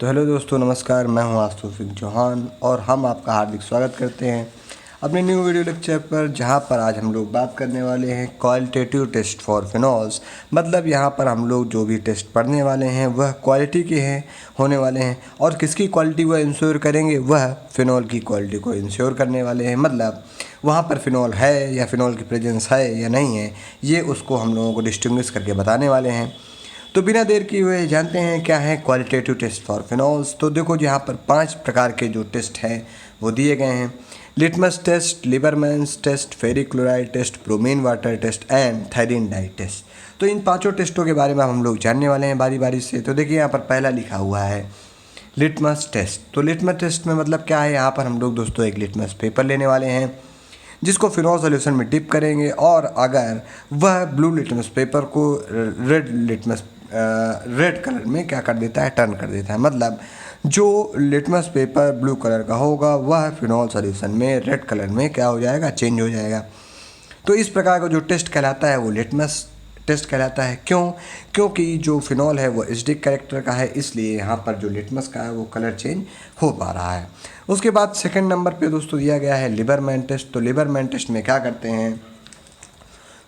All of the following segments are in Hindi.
तो हेलो दोस्तों, नमस्कार। मैं हूं आशुतोष सिंह चौहान और हम आपका हार्दिक स्वागत करते हैं अपने न्यू वीडियो लेक्चर पर, जहां पर आज हम लोग बात करने वाले हैं क्वालिटेटिव टेस्ट फॉर फिनॉल्स। मतलब यहां पर हम लोग जो भी टेस्ट पढ़ने वाले हैं वह क्वालिटी के हैं होने वाले हैं, और किसकी क्वालिटी वह इंश्योर करेंगे, वह फिनॉल की क्वालिटी को इंश्योर करने वाले हैं। मतलब वहाँ पर फिनॉल है या फिनॉल की प्रेजेंस है या नहीं है, ये उसको हम लोगों को डिस्टिंग्विश करके बताने वाले हैं। तो बिना देर किए हुए जानते हैं क्या है क्वालिटेटिव टेस्ट फॉर फिनॉल्स। तो देखो, यहाँ पर 5 प्रकार के जो टेस्ट हैं वो दिए गए हैं: litmus test, Liebermann's test, ferric chloride test, bromine water test and phthalein dye test. तो इन पांचों टेस्टों के बारे में हम लोग जानने वाले हैं बारी बारी से। तो देखिए, यहाँ पर पहला लिखा हुआ है लिटमस टेस्ट। तो लिटमस टेस्ट में मतलब क्या है, यहाँ पर हम लोग दोस्तों एक लिटमस पेपर लेने वाले हैं जिसको फिनॉल सॉल्यूशन में डिप करेंगे, और अगर वह ब्लू लिटमस पेपर को रेड कलर में क्या कर देता है, टर्न कर देता है। मतलब जो लिटमस पेपर ब्लू कलर का होगा वह फिनॉल सॉल्यूशन में रेड कलर में क्या हो जाएगा, चेंज हो जाएगा। तो इस प्रकार का जो टेस्ट कहलाता है वो लिटमस टेस्ट कहलाता है। क्योंकि जो फिनॉल है वो एसिडिक कैरेक्टर का है, इसलिए यहाँ पर जो लिटमस का है वो कलर चेंज हो पा रहा है। उसके बाद सेकंड नंबर पे दोस्तों दिया गया है लिबरमैन टेस्ट। तो लिबरमैन टेस्ट में क्या करते हैं,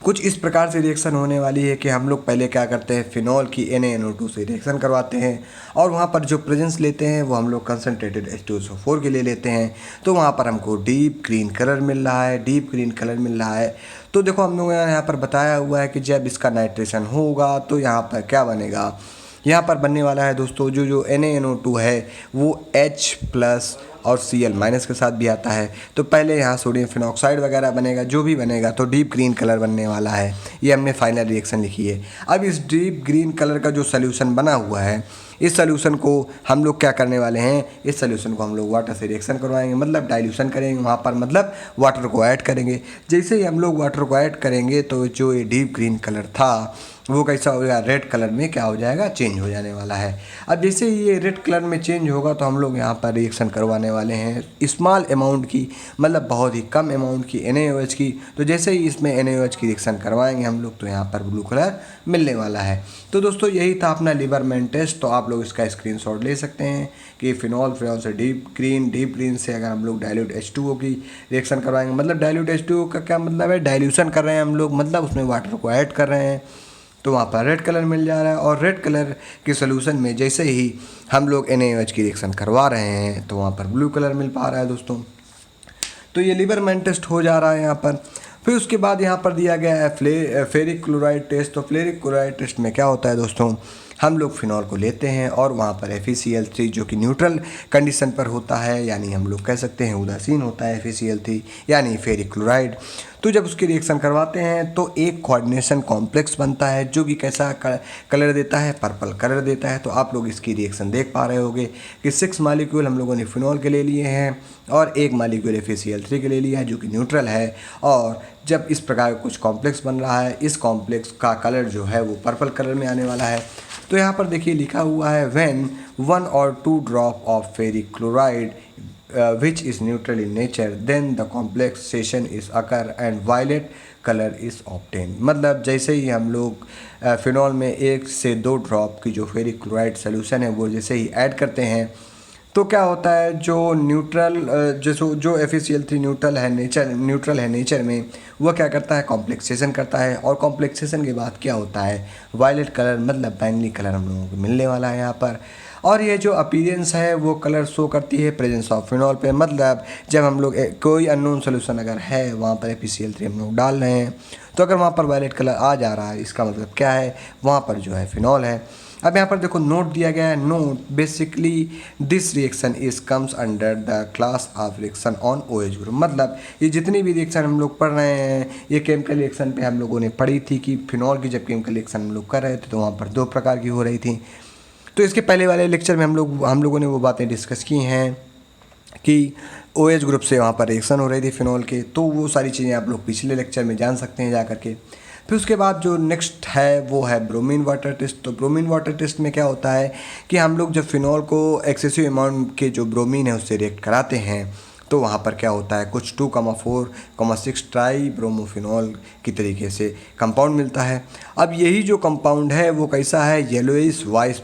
कुछ इस प्रकार से रिएक्शन होने वाली है कि हम लोग पहले क्या करते हैं, फिनॉल की NaNO2 से रिएक्शन करवाते हैं, और वहाँ पर जो प्रेजेंस लेते हैं वो हम लोग कंसनट्रेटेड H2SO4 के लिए लेते हैं। तो वहाँ पर हमको डीप ग्रीन कलर मिल रहा है, डीप ग्रीन कलर मिल रहा है। तो देखो, हम लोगों ने यहाँ पर बताया हुआ है कि जब इसका नाइट्रेशन होगा तो यहाँ पर क्या बनेगा, यहाँ पर बनने वाला है दोस्तों जो NaNO2 है वो H+ और Cl- के साथ भी आता है। तो पहले यहाँ सोडियम फिनॉक्साइड वगैरह बनेगा, जो भी बनेगा तो डीप ग्रीन कलर बनने वाला है। ये हमने फाइनल रिएक्शन लिखी है। अब इस डीप ग्रीन कलर का जो सोल्यूशन बना हुआ है, इस सोल्यूशन को हम लोग क्या करने वाले हैं, इस सोल्यूशन को हम लोग वाटर से रिएक्शन करवाएंगे, मतलब डाइल्यूशन करेंगे वहाँ पर, मतलब वाटर को ऐड करेंगे। जैसे ही हम लोग वाटर को ऐड करेंगे तो जो ये डीप ग्रीन कलर था वो कैसा हो जाएगा, रेड कलर में क्या हो जाएगा, चेंज हो जाने वाला है। अब जैसे ही ये रेड कलर में चेंज होगा तो हम लोग यहाँ पर रिएक्शन करवाने वाले हैं स्मॉल अमाउंट की, मतलब बहुत ही कम अमाउंट की NaOH की। तो जैसे ही इसमें NaOH की रिएक्शन करवाएंगे हम लोग तो यहाँ पर ब्लू कलर मिलने वाला है। तो दोस्तों यही था अपना लिबरमैन टेस्ट। तो आप लोग इसका स्क्रीनशॉट ले सकते हैं कि फिनॉल से डीप ग्रीन से अगर हम लोग डाइल्यूट H2O की रिएक्शन करवाएंगे, मतलब डाइल्यूट H2O का क्या मतलब है, डाइल्यूशन कर रहे हैं हम लोग, मतलब उसमें वाटर को ऐड कर रहे हैं, तो वहाँ पर रेड कलर मिल जा रहा है। और रेड कलर के सोल्यूशन में जैसे ही हम लोग NaOH की रिएक्शन करवा रहे हैं तो वहाँ पर ब्लू कलर मिल पा रहा है दोस्तों। तो ये लिबरमैन टेस्ट हो जा रहा है यहाँ पर। फिर उसके बाद यहाँ पर दिया गया है फेरिक क्लोराइड टेस्ट। तो फेरिक क्लोराइड टेस्ट में क्या होता है दोस्तों, हम लोग फिनॉल को लेते हैं और वहाँ पर FeCl3 जो कि न्यूट्रल कंडीशन पर होता है, यानी हम लोग कह सकते हैं उदासीन होता है FeCl3 यानी फेरिक क्लोराइड। तो जब उसकी रिएक्शन करवाते हैं तो एक कोऑर्डिनेशन कॉम्प्लेक्स बनता है जो कि कैसा कलर देता है, पर्पल कलर देता है। तो आप लोग इसकी रिएक्शन देख पा रहे होंगे कि 6 मॉलिक्यूल हम लोगों ने फिनॉल के ले लिए हैं और 1 मॉलिक्यूल FeCl3 के ले लिया है जो कि न्यूट्रल है। और जब इस प्रकार का कुछ कॉम्प्लेक्स बन रहा है, इस कॉम्प्लेक्स का कलर जो है वो पर्पल कलर में आने वाला है। तो यहाँ पर देखिए लिखा हुआ है when 1 or 2 drop of ferric chloride which is neutral in nature then the complexation is occur and violet color is obtained। मतलब जैसे ही हम लोग फिनॉल में 1 से 2 ड्रॉप की जो फेरिक क्लोराइड सोल्यूशन है वो जैसे ही ऐड करते हैं तो क्या होता है, जो न्यूट्रल जो FeCl3 न्यूट्रल है नेचर में, वह क्या करता है, कॉम्प्लेक्सेशन करता है। और कॉम्प्लेक्सेशन के बाद क्या होता है, वायलेट कलर मतलब बैंगनी कलर हम लोगों को मिलने वाला है यहाँ पर। और ये जो अपीयरेंस है वो कलर शो करती है प्रेजेंस ऑफ फिनॉल पे। मतलब जब हम लोग कोई अननोन सोल्यूशन अगर है वहाँ पर FeCl3 हम लोग डाल रहे हैं तो अगर वहाँ पर वायलेट कलर आ जा रहा है, इसका मतलब क्या है, वहाँ पर जो है फिनॉल है। अब यहाँ पर देखो नोट दिया गया है, note basically this reaction is comes under the class of reaction on OH group. मतलब ये जितनी भी रिएक्शन हम लोग पढ़ रहे हैं, ये केमिकल रिएक्शन पे हम लोगों ने पढ़ी थी कि फिनॉल की जब केमिकल रिएक्शन हम लोग कर रहे थे तो वहाँ पर 2 प्रकार की हो रही थी। तो इसके पहले वाले लेक्चर में हम लोगों ने वो बातें डिस्कस की हैं कि OH ग्रुप से वहाँ पर रिएक्शन हो रही थी फिनॉल के। तो वो सारी चीज़ें आप लोग पिछले लेक्चर में जान सकते हैं जा करके। फिर उसके बाद जो नेक्स्ट है वो है ब्रोमीन वाटर टेस्ट। तो ब्रोमीन वाटर टेस्ट में क्या होता है कि हम लोग जब फिनॉल को एक्सेसिव अमाउंट के जो ब्रोमीन है उससे रिएक्ट कराते हैं तो वहाँ पर क्या होता है, कुछ 2,4,6 ट्राई ब्रोमोफिनॉल की तरीके से कंपाउंड मिलता है। अब यही जो कंपाउंड है वो कैसा है, येलोइश वाइट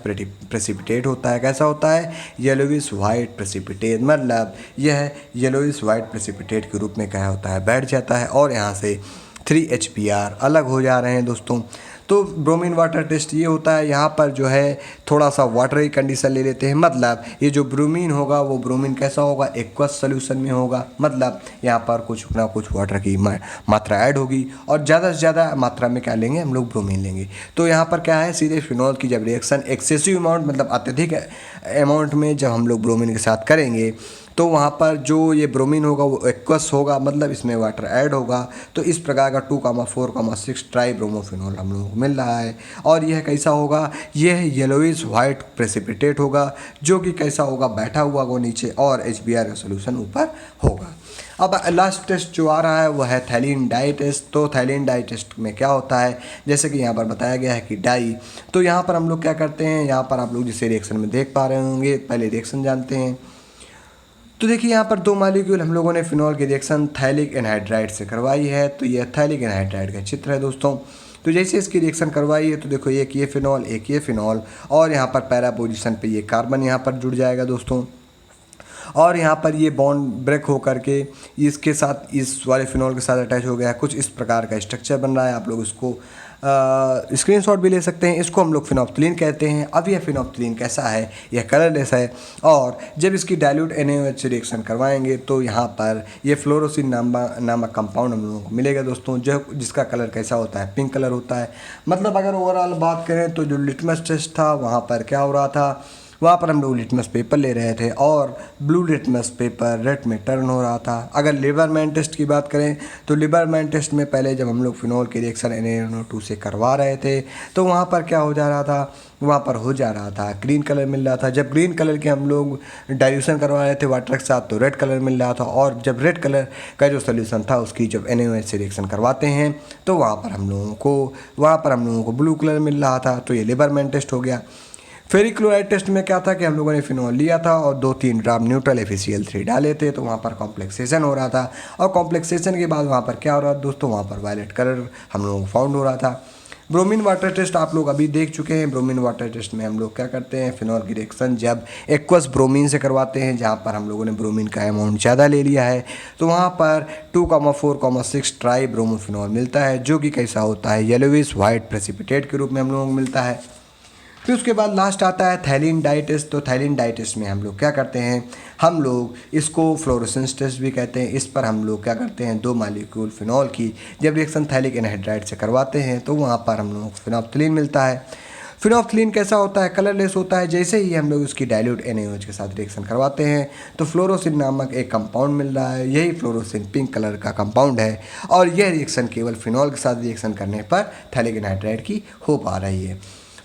प्रेसिपिटेट होता है। कैसा होता है, येलोइश वाइट प्रेसिपिटेट, मतलब यह येलोइश वाइट प्रेसिपिटेट के रूप में क्या होता है, बैठ जाता है और यहाँ से 3HBr अलग हो जा रहे हैं दोस्तों। तो ब्रोमीन वाटर टेस्ट ये होता है, यहाँ पर जो है थोड़ा सा वाटरी कंडीशन ले लेते हैं, मतलब ये जो ब्रोमीन होगा वो ब्रोमीन कैसा होगा, एक्वस सोल्यूशन में होगा, मतलब यहाँ पर कुछ ना कुछ वाटर की मात्रा ऐड होगी और ज़्यादा से ज़्यादा मात्रा में क्या लेंगे हम लोग, ब्रोमीन लेंगे। तो यहाँ पर क्या है, सीधे फिनॉल की जब रिएक्शन एक्सेसिव अमाउंट मतलब अत्यधिक अमाउंट में जब हम लोग ब्रोमीन के साथ करेंगे तो वहाँ पर जो ये ब्रोमीन होगा वो एक्वस होगा, मतलब इसमें वाटर ऐड होगा। तो इस प्रकार का 2,4,6 ट्राई ब्रोमोफिनॉल हम लोगों को मिल रहा है और यह कैसा होगा, यह येलोइश वाइट प्रेसिपिटेट होगा जो कि कैसा होगा, बैठा हुआ होगा नीचे और HBr का सोल्यूशन ऊपर होगा। अब लास्ट टेस्ट जो आ रहा है वो है थैलीन डाई टेस्ट। तो थैलीन डाई टेस्ट में क्या होता है, जैसे कि यहाँ पर बताया गया है कि डाई, तो यहाँ पर हम लोग क्या करते हैं, यहाँ पर आप लोग जिसे रिएक्शन में देख पा रहे होंगे, पहले रिएक्शन जानते हैं। तो देखिए यहाँ पर 2 मॉलिक्यूल हम लोगों ने फिनॉल की रिएक्शन थैलिक एनहाइड्राइड से करवाई है। तो यह थैलिक एनहाइड्राइड का चित्र है दोस्तों। तो जैसे इसकी रिएक्शन करवाई है तो देखो एक ये फिनॉल, एक ये फिनॉल और यहाँ पर पैरा पोजीशन पे ये कार्बन यहाँ पर जुड़ जाएगा दोस्तों और यहाँ पर ये बॉन्ड ब्रेक हो करके इसके साथ इस वाले फिनॉल के साथ अटैच हो गया। कुछ इस प्रकार का स्ट्रक्चर बन रहा है, आप लोग इसको स्क्रीनशॉट भी ले सकते हैं। इसको हम लोग फिनोप्थिलीन कहते हैं। अब यह फिनोप्थिलीन कैसा है, यह कलरलेस है और जब इसकी डाइल्यूट NaOH रिएक्शन करवाएंगे तो यहाँ पर ये फ्लोरोसिन नामक कंपाउंड हम लोगों को मिलेगा दोस्तों, जो जिसका कलर कैसा होता है, पिंक कलर होता है। मतलब अगर ओवरऑल बात करें तो जो लिटमस टेस्ट था वहाँ पर क्या हो रहा था, वहाँ पर हम लोग लिटमस पेपर ले रहे थे और ब्लू लिटमस पेपर रेड में टर्न हो रहा था। अगर लिबरमैन टेस्ट की बात करें तो लिबरमैन टेस्ट में पहले जब हम लोग फिनॉल की रिएक्शन NaNO2 से करवा रहे थे तो वहाँ पर क्या हो जा रहा था, वहाँ पर हो जा रहा था ग्रीन कलर मिल रहा था। जब ग्रीन कलर के हम लोग डाइल्यूशन करवा रहे थे वाटर के साथ तो रेड कलर मिल रहा था और जब रेड कलर का जो सोल्यूशन था उसकी जब NaOH से रिएक्शन करवाते हैं तो वहाँ पर हम लोगों को ब्लू कलर मिल रहा था। तो ये लिबरमैन टेस्ट हो गया। फेरिक क्लोराइड टेस्ट में क्या था कि हम लोगों ने फिनॉल लिया था और 2-3 ड्राम न्यूट्रल FeCl3 डाले थे तो वहाँ पर कॉम्प्लेक्सेशन हो रहा था और कॉम्प्लेक्सेशन के बाद वहाँ पर क्या हो रहा था दोस्तों, वहाँ पर वायलेट कलर हम लोगों को फाउंड हो रहा था। ब्रोमीन वाटर टेस्ट आप लोग अभी देख चुके हैं। ब्रोमीन वाटर टेस्ट में हम लोग क्या करते हैं, फिनॉल की रिएक्शन जब एक्वस ब्रोमीन से करवाते हैं जहाँ पर हम लोगों ने ब्रोमीन का अमाउंट ज़्यादा ले लिया है तो वहाँ पर 2,4,6 ट्राई ब्रोमोफिनॉल मिलता है जो कि कैसा होता है, येलोविश वाइट प्रेसिपिटेट के रूप में हम लोगों को मिलता है। फिर उसके बाद लास्ट आता है थैलीन डाई टेस्ट। तो थैलीन डाई टेस्ट में हम लोग क्या करते हैं, हम लोग इसको फ्लोरोसेंस टेस्ट भी कहते हैं। इस पर हम लोग क्या करते हैं, 2 मॉलिक्यूल फिनॉल की जब रिएक्शन थैलिक एनहाइड्राइड से करवाते हैं तो वहाँ पर हम लोगों को फिनोप्थिलीन मिलता है। फिनोप्थिलीन कैसा होता है, कलरलेस होता है। जैसे ही हम लोग उसकी डाइल्यूट NaOH के साथ रिएक्शन करवाते हैं तो फ्लोरोसिन नामक एक कंपाउंड मिल रहा है। यही फ्लोरोसिन पिंक कलर का कंपाउंड है और यह रिएक्शन केवल फिनॉल के साथ रिएक्शन करने पर थैलिक एनहाइड्राइड की हो पा रही है।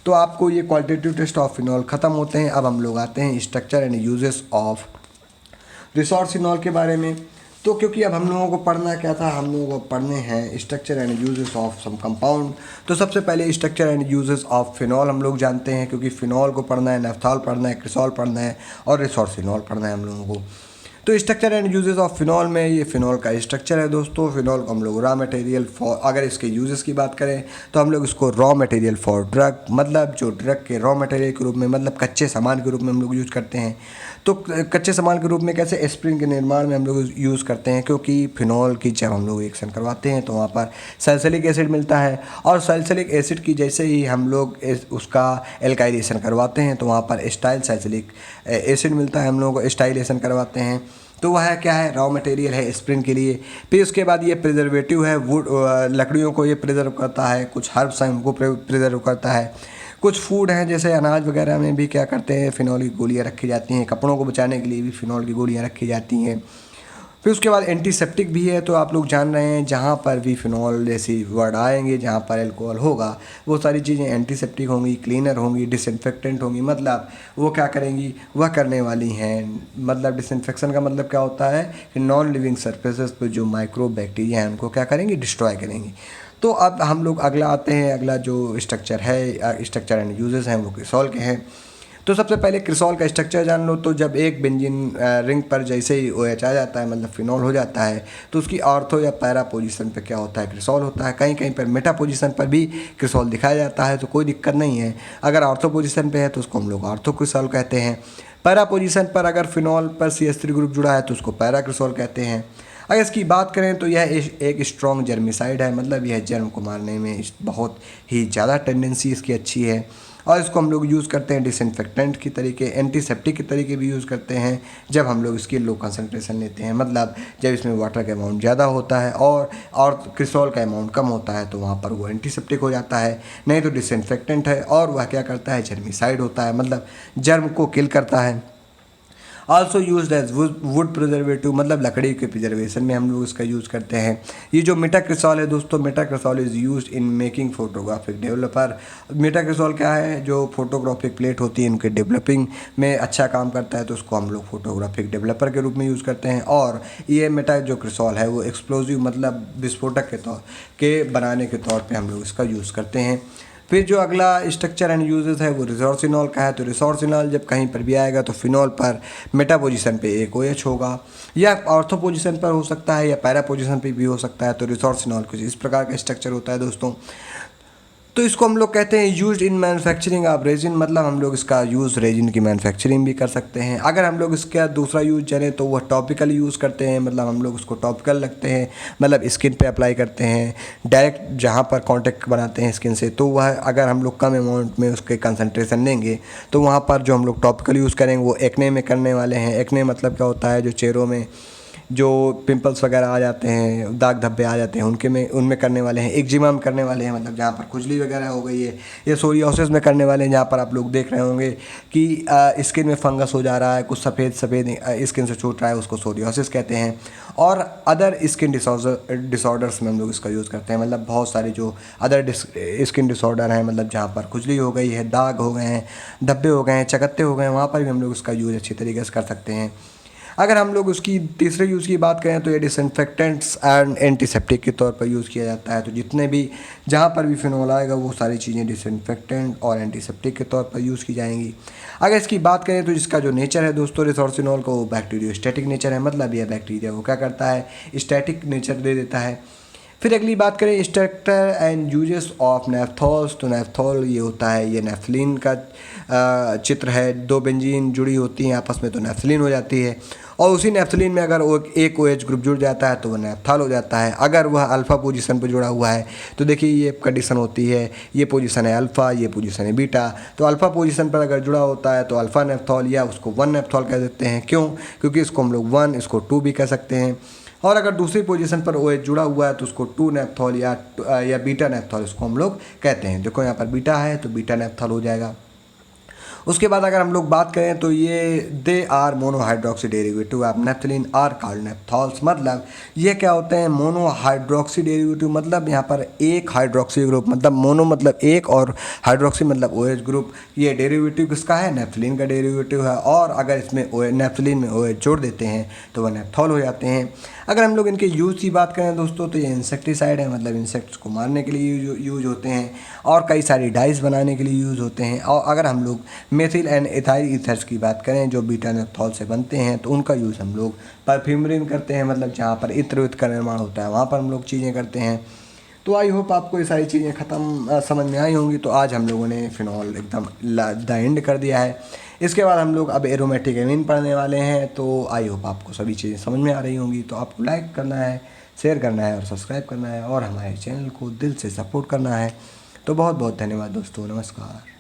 तो आपको ये क्वालिटेटिव टेस्ट ऑफ फिनॉल ख़त्म होते हैं। अब हम लोग आते हैं structure and uses of resorcinol के बारे में। तो क्योंकि अब हम लोगों को पढ़ना क्या था, हम लोगों को पढ़ने हैं structure and uses of some compound. तो सबसे पहले structure and uses of phenol हम लोग जानते हैं क्योंकि फिनॉल को पढ़ना है, नेफ्थॉल पढ़ना है, क्रिसॉल पढ़ना है और रिसोर्सिनॉल पढ़ना है हम लोगों को। तो structure and uses of phenol में ये फिनॉल का स्ट्रक्चर है दोस्तों। फिनॉल को हम लोग रॉ मटेरियल फॉर, अगर इसके यूजेस की बात करें तो हम लोग इसको रॉ मटेरियल फॉर ड्रग, मतलब जो ड्रग के रॉ मटेरियल के रूप में, मतलब कच्चे सामान के रूप में हम लोग यूज़ करते हैं। तो कच्चे सामान के रूप में कैसे, एस्पिरिन के निर्माण में हम लोग यूज़ करते हैं क्योंकि फिनॉल की जब हम लोग रिएक्शन करवाते हैं तो वहाँ पर सैलिसिलिक एसिड मिलता है और सैलिसिलिक एसिड की जैसे ही हम लोग उसका एल्काइलेशन करवाते हैं तो वहाँ पर एस्टाइल सैलिसिलिक एसिड मिलता है, हम लोगों को एस्टाइलेशन करवाते हैं। तो वह क्या है, रॉ मटेरियल है एस्पिरिन के लिए। फिर उसके बाद ये प्रिजर्वेटिव है, वुड लकड़ियों को ये प्रिजर्व करता है, कुछ हर्ब्स हैं उनको प्रिजर्व करता है। कुछ फूड हैं जैसे अनाज वगैरह में भी क्या करते हैं, फिनॉल की गोलियाँ रखी जाती हैं। कपड़ों को बचाने के लिए भी फिनॉल की गोलियाँ रखी जाती हैं। फिर उसके बाद एंटीसेप्टिक भी है। तो आप लोग जान रहे हैं जहाँ पर भी फिनॉल जैसी वर्ड आएंगे, जहाँ पर अल्कोहल होगा वो सारी चीज़ें एंटीसेप्टिक होंगी, क्लीनर होंगी, डिसइंफेक्टेंट होंगी। मतलब वो क्या करेंगी, वह करने वाली हैं। मतलब डिसइंफेक्शन का मतलब क्या होता है कि नॉन लिविंग सरफेसेस पर जो माइक्रो बैक्टीरिया हैं उनको क्या करेंगी, डिस्ट्रॉय करेंगी। तो अब हम लोग अगला आते हैं, अगला जो स्ट्रक्चर है, स्ट्रक्चर एंड यूजेस हैं वो क्रिसॉल के हैं। तो सबसे पहले क्रिसॉल का स्ट्रक्चर जान लो। तो जब एक बेंजीन रिंग पर जैसे ही OH आ जाता है, मतलब फिनॉल हो जाता है, तो उसकी ऑर्थो या पैरा पोजीशन पे क्या होता है, क्रिसॉल होता है। कहीं कहीं पर मेटा पोजीशन पर भी क्रिसॉल दिखाया जाता है, तो कोई दिक्कत नहीं है। अगर ऑर्थो पोजीशन पे है तो उसको हम लोग ऑर्थो क्रिसॉल कहते हैं। पैरा पोजीशन पर अगर फिनॉल पर CH3 ग्रुप जुड़ा है तो उसको पैरा क्रिसॉल कहते हैं। अगर इसकी बात करें तो यह एक स्ट्रॉन्ग जर्मिसाइड है, मतलब यह जर्म को मारने में बहुत ही ज़्यादा टेंडेंसी इसकी अच्छी है। और इसको हम लोग यूज़ करते हैं डिसइंफेक्टेंट की तरीके, एंटीसेप्टिक के तरीके भी यूज़ करते हैं जब हम लोग इसकी लो कंसंट्रेशन लेते हैं, मतलब जब इसमें वाटर का अमाउंट ज़्यादा होता है और क्रिसॉल का अमाउंट कम होता है, तो वहाँ पर वो एंटीसेप्टिक हो जाता है। नहीं तो डिसइंफेक्टेंट है और वह क्या करता है, जर्मिसाइड होता है, मतलब जर्म को किल करता है। Also use as wood preservative, मतलब लकड़ी के प्रिजर्वेशन में हम लोग इसका यूज़ करते हैं। ये जो मेटाक्रिसॉल है दोस्तों, metacresol is use in making photographic developer. Metacresol क्या है, जो फोटोग्राफिक प्लेट होती है उनके डेवलपिंग में अच्छा काम करता है, तो उसको हम लोग फोटोग्राफिक डेवलपर के रूप में यूज़ करते हैं। और ये मेटा जो क्रिसॉल है वो एक्सप्लोजिव, मतलब विस्फोटक के बनाने के तौर पर हम लोग इसका यूज़ करते हैं। फिर जो अगला स्ट्रक्चर एंड यूजेस है वो रिसोर्सिनॉल का है। तो रिसोर्सिनॉल जब कहीं पर भी आएगा तो फिनॉल पर मेटा पोजीशन पे एक OH होगा, या ऑर्थो पोजीशन पर हो सकता है या पैरा पोजीशन पे भी हो सकता है। तो रिसोर्सिनॉल कुछ इस प्रकार का स्ट्रक्चर होता है दोस्तों। तो इसको हम लोग कहते हैं used in manufacturing of resin, मतलब हम लोग इसका यूज़ रेजिन की मैन्युफैक्चरिंग भी कर सकते हैं। अगर हम लोग इसका दूसरा यूज़ करें तो वह टॉपिकल यूज़ करते हैं, मतलब हम लोग उसको टॉपिकल रखते हैं, मतलब स्किन पे अप्लाई करते हैं डायरेक्ट जहाँ पर कांटेक्ट बनाते हैं स्किन से। तो वह अगर हम लोग कम अमाउंट में उसके कंसंट्रेशन लेंगे तो वहाँ पर जो हम लोग टॉपिकल यूज़ करेंगे वो एक्ने में करने वाले हैं। एक्ने मतलब क्या होता है, जो चेहरों में जो पिंपल्स वगैरह आ जाते हैं, दाग धब्बे आ जाते हैं, उनमें करने वाले हैं। एक्जिमा में करने वाले हैं, मतलब जहाँ पर खुजली वगैरह हो गई है। ये सोरियासिस में करने वाले हैं, जहाँ पर आप लोग देख रहे होंगे कि स्किन में फंगस हो जा रहा है, कुछ सफ़ेद स्किन से छूट रहा है, उसको सोरियासिस कहते हैं। और अदर स्किन डिसऑर्डर्स में हम लोग इसका यूज़ करते हैं, मतलब बहुत सारे जो अदर स्किन डिसऑर्डर हैं, मतलब जहाँ पर खुजली हो गई है, दाग हो गए हैं, धब्बे हो गए हैं, चकत्ते हो गए हैं, वहाँ पर भी हम लोग इसका यूज़ अच्छी तरीके से कर सकते हैं। अगर हम लोग उसकी तीसरे यूज़ की बात करें तो ये डिसइंफेक्टेंट्स एंड एंटीसेप्टिक के तौर पर यूज़ किया जाता है। तो जितने भी जहाँ पर भी फिनॉल आएगा वो सारी चीज़ें डिसइंफेक्टेंट और एंटीसेप्टिक के तौर पर यूज़ की जाएंगी। अगर इसकी बात करें तो इसका जो नेचर है दोस्तों रिसोर्सिनॉल का, वो बैक्टीरियोस्टैटिक नेचर है, मतलब यह बैक्टीरिया को क्या करता है, स्टैटिक नेचर दे देता है। फिर अगली बात करें स्ट्रक्चर एंड यूजेस ऑफ नेफ्थॉल्स। तो नेफ्थॉल ये होता है, ये नेफ्थलीन का चित्र है। दो बेंजीन जुड़ी होती हैं आपस में तो नेफ्थलीन हो जाती है, और उसी नेफ्थलीन में अगर एक OH ग्रुप जुड़ जाता है तो वह नेफ्थॉल हो जाता है। अगर वह अल्फ़ा पोजीशन पर जुड़ा हुआ है तो देखिए ये कंडीशन होती है, ये पोजीशन है अल्फ़ा, ये पोजीशन है बीटा। तो अल्फ़ा पोजीशन पर अगर जुड़ा होता है तो अल्फ़ा नेफ्थॉल, या उसको 1 नेफ्थॉल कह देते हैं। क्यों? क्योंकि इसको हम लोग 1, इसको 2 भी कह सकते हैं। और अगर दूसरी पोजीशन पर OH जुड़ा हुआ है तो उसको 2 नेफ्थॉल या बीटा नेफ्थॉल इसको हम लोग कहते हैं। देखो यहाँ पर बीटा है तो बीटा नेफ्थॉल हो जाएगा। उसके बाद अगर हम लोग बात करें तो ये they are monohydroxy derivative of naphthalene are called naphthols, मतलब ये क्या होते हैं, मोनोहाइड्रोक्सी डेरिवेटिव, मतलब यहाँ पर एक हाइड्रोक्सी ग्रुप, मतलब मोनो मतलब एक और हाइड्रोक्सी मतलब OH ग्रुप। ये डेरिवेटिव किसका है, नेफ्थलीन का डेरिवेटिव है। और अगर इसमें नेफ्थलीन में OH जोड़ देते हैं तो वह नेफ्थॉल हो जाते हैं। अगर हम लोग इनके यूज़ की बात करें दोस्तों तो ये इंसेक्टिसाइड है, मतलब इंसेक्ट्स को मारने के लिए यूज होते हैं, और कई सारी डाइस बनाने के लिए यूज़ होते हैं। और अगर हम लोग मेथिल एंड एथाइल ईथर्स की बात करें जो बीटा नेफ्थॉल से बनते हैं, तो उनका यूज़ हम लोग परफ्यूमरी में करते हैं, मतलब जहाँ पर इत्र वित्र का निर्माण होता है वहाँ पर हम लोग चीज़ें करते हैं। तो आई होप आपको ये सारी चीज़ें समझ में आई होंगी। तो आज हम लोगों ने फिनॉल एकदम द एंड कर दिया है। इसके बाद हम लोग अब एरोमेटिक एमीन पढ़ने वाले हैं। तो आई होप आपको सभी चीज़ें समझ में आ रही होंगी। तो आपको लाइक करना है, शेयर करना है और सब्सक्राइब करना है, और हमारे चैनल को दिल से सपोर्ट करना है। तो बहुत बहुत धन्यवाद दोस्तों, नमस्कार।